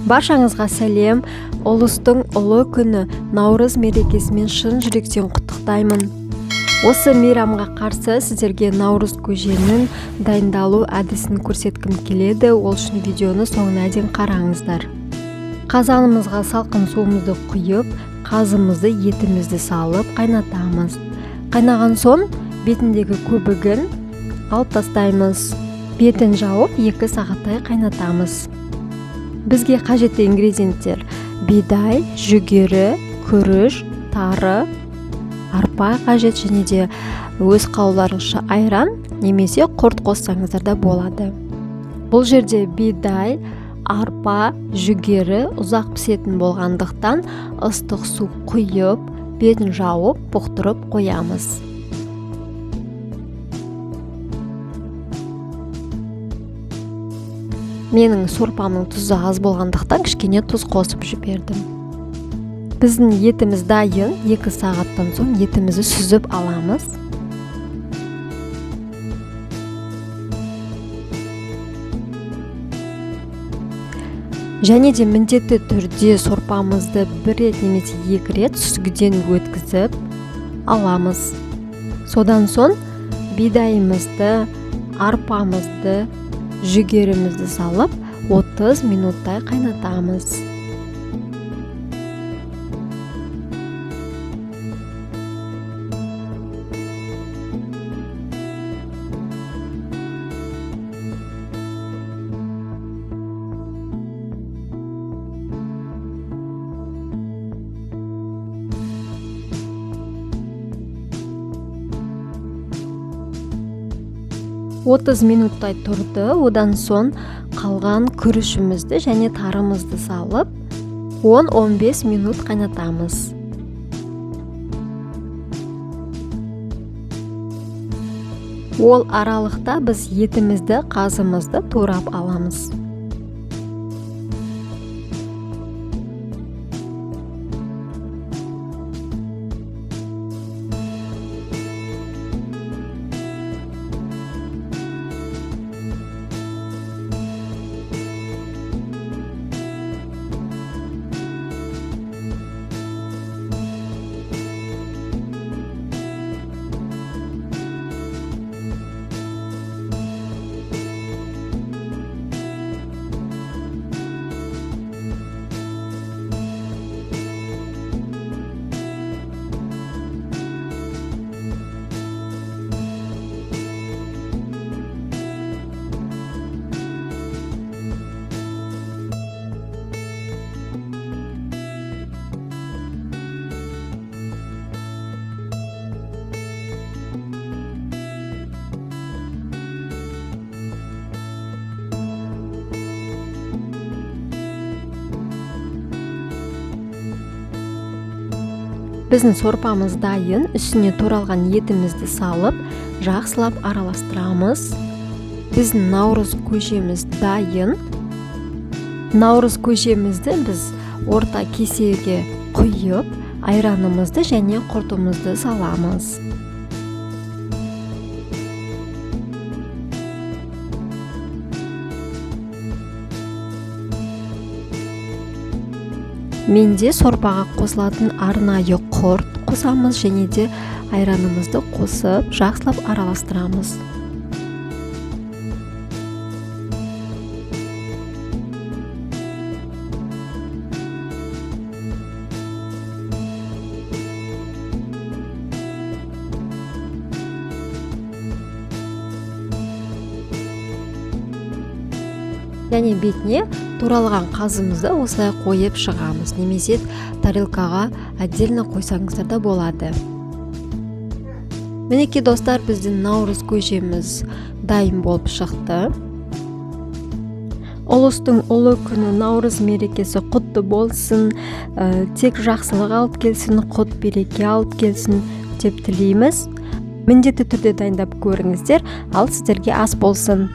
Баршаңызға сәлем. Ұлыстың ұлы күні Наурыз мерекесімен шын жүректен құттықтаймын. Осы мейрамға қарсы сіздерге Наурыз көженің дайындалу әдісін көрсеткім келеді. Ол үшін видеоны соңына дейін қараңыздар. Қазанымызға салқын суымызды құйып, қазымызды, етімізді салып қайнатамыз. Қайнаған соң бетіндегі көбігін алып тастаймыз. Бетін жауып 2 сағаттай қайнатамыз. Бізге қажетті ингредиенттер: бидай, жүгері, күріш, тары, арпа қажет, және де өз қалауларыңызша айран немесе құрт қоссаңыздар да болады. Бұл жерде бидай, арпа, жүгері ұзақ пісетін болғандықтан ыстық су құйып, бетін жауып, бұқтырып қоямыз. Менің сорпамның тұзы аз болғандықтан кішкене тұз қосып жібердім. Біздің етіміз дайын. 2 сағаттан соң етімізді сүзіп аламыз. Және де міндетті түрде сорпамызды 1 рет немесе 2 рет сүзгіден өткізіп аламыз. Содан соң бидайымызды, арпамызды, жүгерімізді салып 30 минуттай қайнатамыз. «30 минуттай тұрды. Одан соң қалған күрішімізді және тарымызды салып 10-15 минут қайнатамыз. Ол аралықта біз етімізді, қазымызды турап аламыз. Біздің сорпамыз дайын. Үстіне туралған етімізді салып, жақсылап араластырамыз. Біздің наурыз көжеміз дайын. Наурыз көжемізді біз орта кесеге құйып, айранымызды және құртымызды саламыз. Менде сорпаға қосылатын арнайы құрт қосамыз және де айранымызды қосып, жақсылап араластырамыз. Және бетіне туралған қазымызды осылай қойып шығамыз, немесе тарелкаға отдельно қойсаңыздар да болады. Мінекей достар, біздің наурыз көжеміз дайын болып шықты. Ұлыстың ұлы күні Наурыз мерекесі құтты болсын, тек жақсылық алып келсін, құт береке алып келсін деп тілейміз. Міндетті түрде дайындап көріңіздер, ал сіздерге ас болсын.